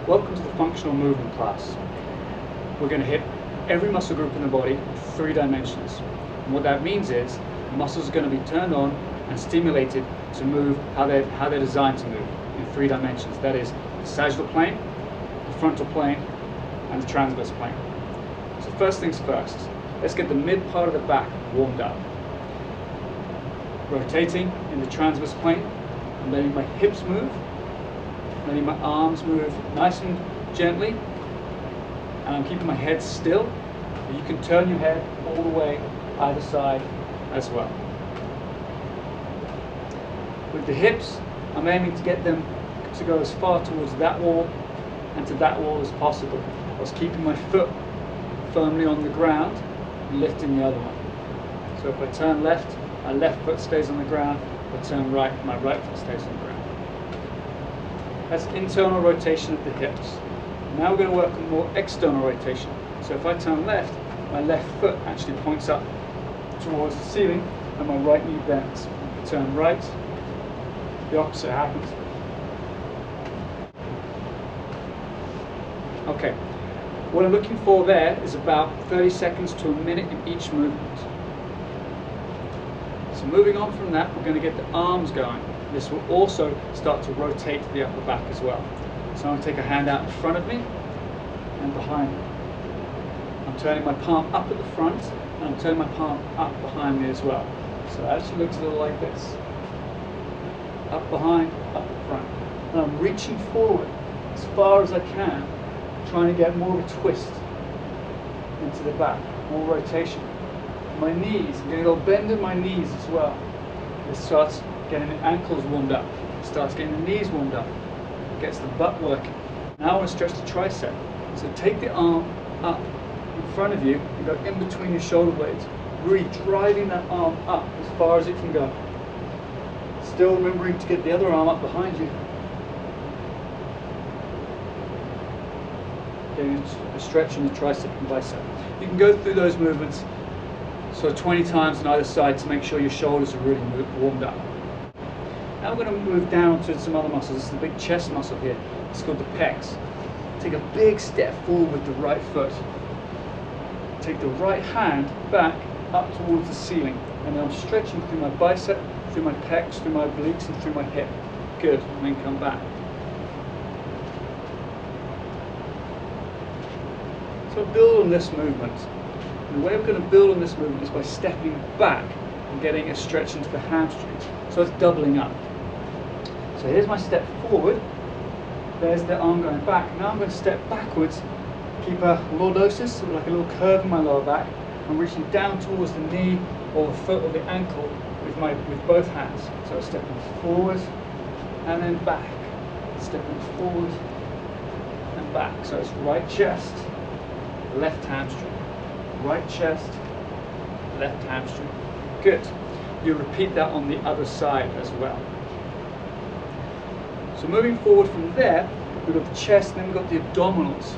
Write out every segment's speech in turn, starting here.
Welcome to the functional movement class. We're going to hit every muscle group in the body in 3 dimensions. And what that means is the muscles are going to be turned on and stimulated to move how they're designed to move in 3 dimensions. That is the sagittal plane, the frontal plane, and the transverse plane. So first things first, let's get the mid part of the back warmed up. Rotating in the transverse plane, and letting my hips move, letting my arms move nice and gently, and I'm keeping my head still. You can turn your head all the way either side as well. With the hips, I'm aiming to get them to go as far towards that wall and to that wall as possible, whilst keeping my foot firmly on the ground and lifting the other one. So if I turn left, my left foot stays on the ground. If I turn right, my right foot stays on the ground. That's internal rotation of the hips. Now we're going to work on more external rotation. So if I turn left, my left foot actually points up towards the ceiling and my right knee bends. If I turn right, the opposite happens. Okay, what I'm looking for there is about 30 seconds to a minute in each movement. So moving on from that, we're going to get the arms going. This will also start to rotate the upper back as well. So I'm going to take a hand out in front of me and behind me. I'm turning my palm up at the front and I'm turning my palm up behind me as well. So it actually looks a little like this. Up behind, up at front. And I'm reaching forward as far as I can, trying to get more of a twist into the back, more rotation. My knees, I'm getting a little bend in my knees as well. This starts getting the ankles warmed up, it starts getting the knees warmed up, it gets the butt working. Now I want to stretch the tricep. So take the arm up in front of you and go in between your shoulder blades, really driving that arm up as far as it can go. Still remembering to get the other arm up behind you. Getting a stretch in the tricep and bicep. You can go through those movements 20 times on either side to make sure your shoulders are really warmed up. Now we're going to move down to some other muscles. This is the big chest muscle here. It's called the pecs. Take a big step forward with the right foot. Take the right hand back up towards the ceiling. And then I'm stretching through my bicep, through my pecs, through my obliques, and through my hip. Good. And then come back. So build on this movement. And the way we're going to build on this movement is by stepping back and getting a stretch into the hamstrings. So it's doubling up. So here's my step forward. There's the arm going back. Now I'm going to step backwards, keep a lordosis, so like a little curve in my lower back. I'm reaching down towards the knee or the foot or the ankle with both hands. So stepping forward and then back. Stepping forward and back. So it's right chest, left hamstring. Right chest, left hamstring. Good. You repeat that on the other side as well. So moving forward from there, we've got the chest and then we've got the abdominals.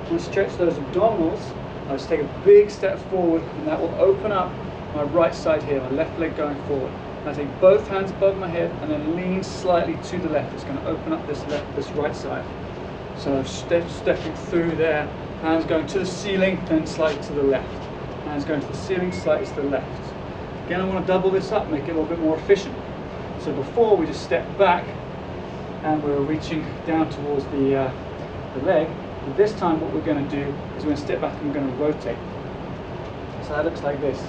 When I stretch those abdominals, I'll just take a big step forward and that will open up my right side here, my left leg going forward. And I take both hands above my head and then lean slightly to the left. It's going to open up this right side. So stepping through there. Hands going to the ceiling, then slightly to the left. Hands going to the ceiling, slightly to the left. Again, I want to double this up, make it a little bit more efficient. So before we just step back and we're reaching down towards the leg. But this time what we're going to do is we're going to step back and we're going to rotate. So that looks like this.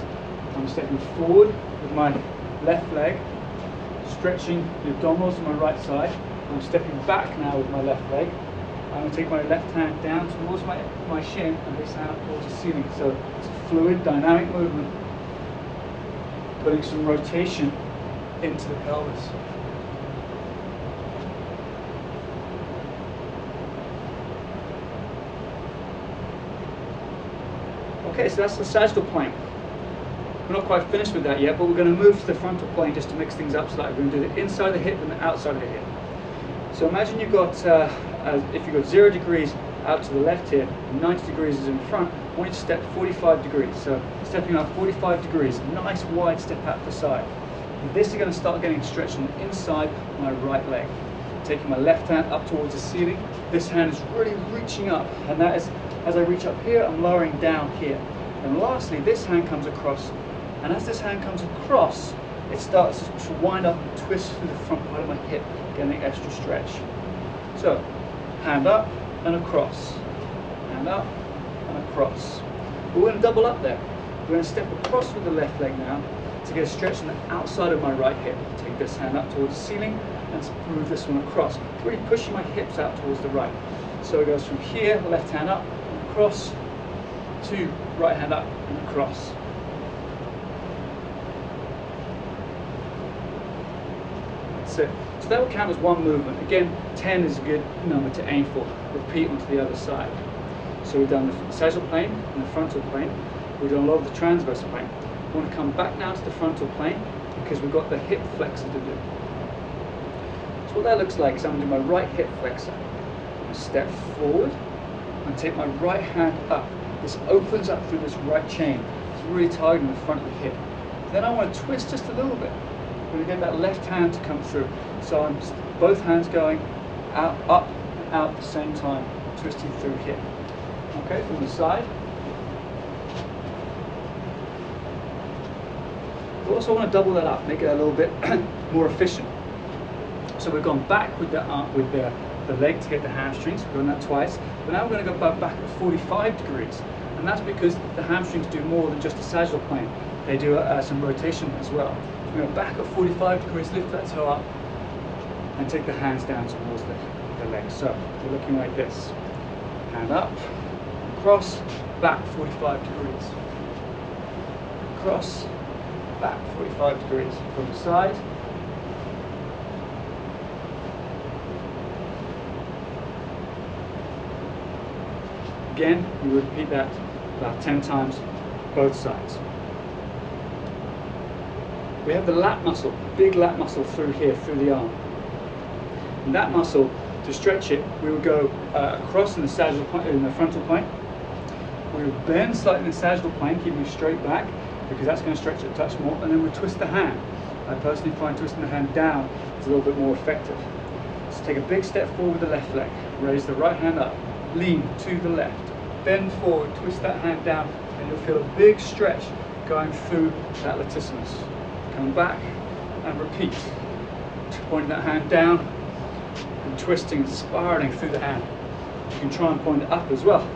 I'm stepping forward with my left leg, stretching the abdominals on my right side. I'm stepping back now with my left leg. I'm going to take my left hand down towards my shin and this hand up towards the ceiling. So it's a fluid, dynamic movement, putting some rotation into the pelvis. Okay, so that's the sagittal plane. We're not quite finished with that yet, but we're going to move to the frontal plane just to mix things up slightly. We're going to do the inside of the hip and the outside of the hip. So imagine you've got, if you've got 0 degrees out to the left here, 90 degrees is in front, I want you to step 45 degrees. So stepping out 45 degrees, nice wide step out to the side. And this is going to start getting stretched on the inside of my right leg. taking my left hand up towards the ceiling. This hand is really reaching up, and that is, as I reach up here, I'm lowering down here. And lastly, this hand comes across, and as this hand comes across, it starts to wind up and twist through the front part of my hip, getting extra stretch. So, hand up and across, hand up and across. But we're going to double up there. We're going to step across with the left leg now to get a stretch on the outside of my right hip. Take this hand up towards the ceiling and move this one across, really pushing my hips out towards the right. So it goes from here, left hand up and across, to right hand up and across. That's it. So that will count as one movement. Again, 10 is a good number to aim for. Repeat onto the other side. So we've done the sagittal plane and the frontal plane. We've done a lot of the transverse plane. We want to come back now to the frontal plane because we've got the hip flexor to do. So what that looks like is I'm going to do my right hip flexor. I'm going to step forward and take my right hand up. This opens up through this right chain. It's really targeting the front of the hip. Then I want to twist just a little bit. I'm going to get that left hand to come through. So I'm both hands going out, up, and out at the same time, twisting through here. Okay, from the side. We also want to double that up, make it a little bit more efficient. So we've gone back with the leg to get the hamstrings. We've done that twice. But now we're going to go back at 45 degrees. And that's because the hamstrings do more than just the sagittal plane. They do some rotation as well. So we're going to back at 45 degrees, lift that toe up, and take the hands down towards the leg. So we're looking like this. Hand up, across, back 45 degrees. Across, back 45 degrees. From the side. Again, you repeat that about 10 times, both sides. We have the lat muscle, big lat muscle through here, through the arm. And that muscle, to stretch it, we would go across in the sagittal plane, in the frontal plane. We would bend slightly in the sagittal plane, keeping it straight back, because that's going to stretch it a touch more. And then we twist the hand. I personally find twisting the hand down is a little bit more effective. So take a big step forward with the left leg. Raise the right hand up. Lean to the left. Bend forward, twist that hand down, and you'll feel a big stretch going through that latissimus. Come back and repeat. Pointing that hand down and twisting, spiraling through the hand. You can try and point it up as well.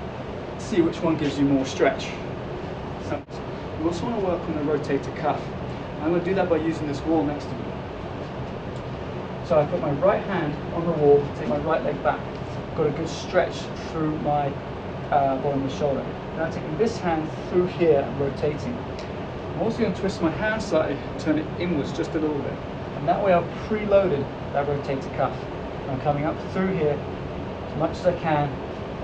See which one gives you more stretch. So we also want to work on the rotator cuff. I'm going to do that by using this wall next to me. So I put my right hand on the wall, take my right leg back. Got a good stretch through my bottom of the shoulder. Now taking this hand through here and rotating. I'm also going to twist my hand slightly, turn it inwards just a little bit. And that way I've preloaded that rotator cuff. I'm coming up through here as much as I can,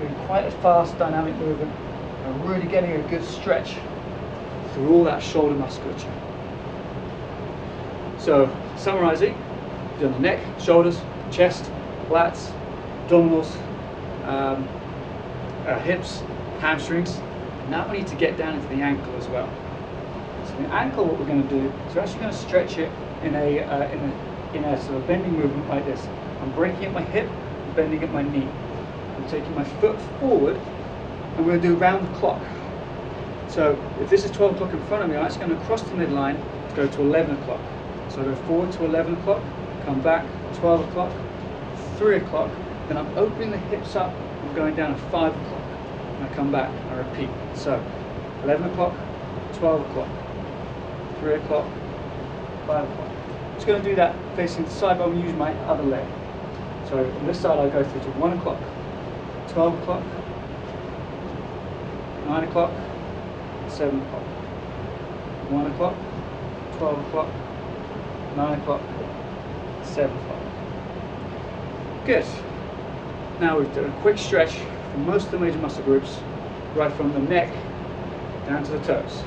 doing quite a fast dynamic movement, and really getting a good stretch through all that shoulder musculature. So, summarizing, you've done the neck, shoulders, chest, lats, abdominals, hips, hamstrings. Now we need to get down into the ankle as well. So the ankle, what we're going to do is we're actually going to stretch it in a sort of bending movement like this. I'm breaking at my hip, bending at my knee. I'm taking my foot forward, and we're going to do round the clock. So if this is 12 o'clock in front of me, I'm actually going to cross the midline to go to 11 o'clock. So I go forward to 11 o'clock, come back, 12 o'clock, 3 o'clock, then I'm opening the hips up, I'm going down at 5 o'clock, and I come back, I repeat. So 11 o'clock, 12 o'clock, 3 o'clock, 5 o'clock. I'm just going to do that facing the side, but I'm going to use my other leg. So on this side I'll go through to 1 o'clock, 12 o'clock, 9 o'clock, 7 o'clock, 1 o'clock, 12 o'clock, 9 o'clock, 7 o'clock. Good. Now we've done a quick stretch for most of the major muscle groups, right from the neck down to the toes.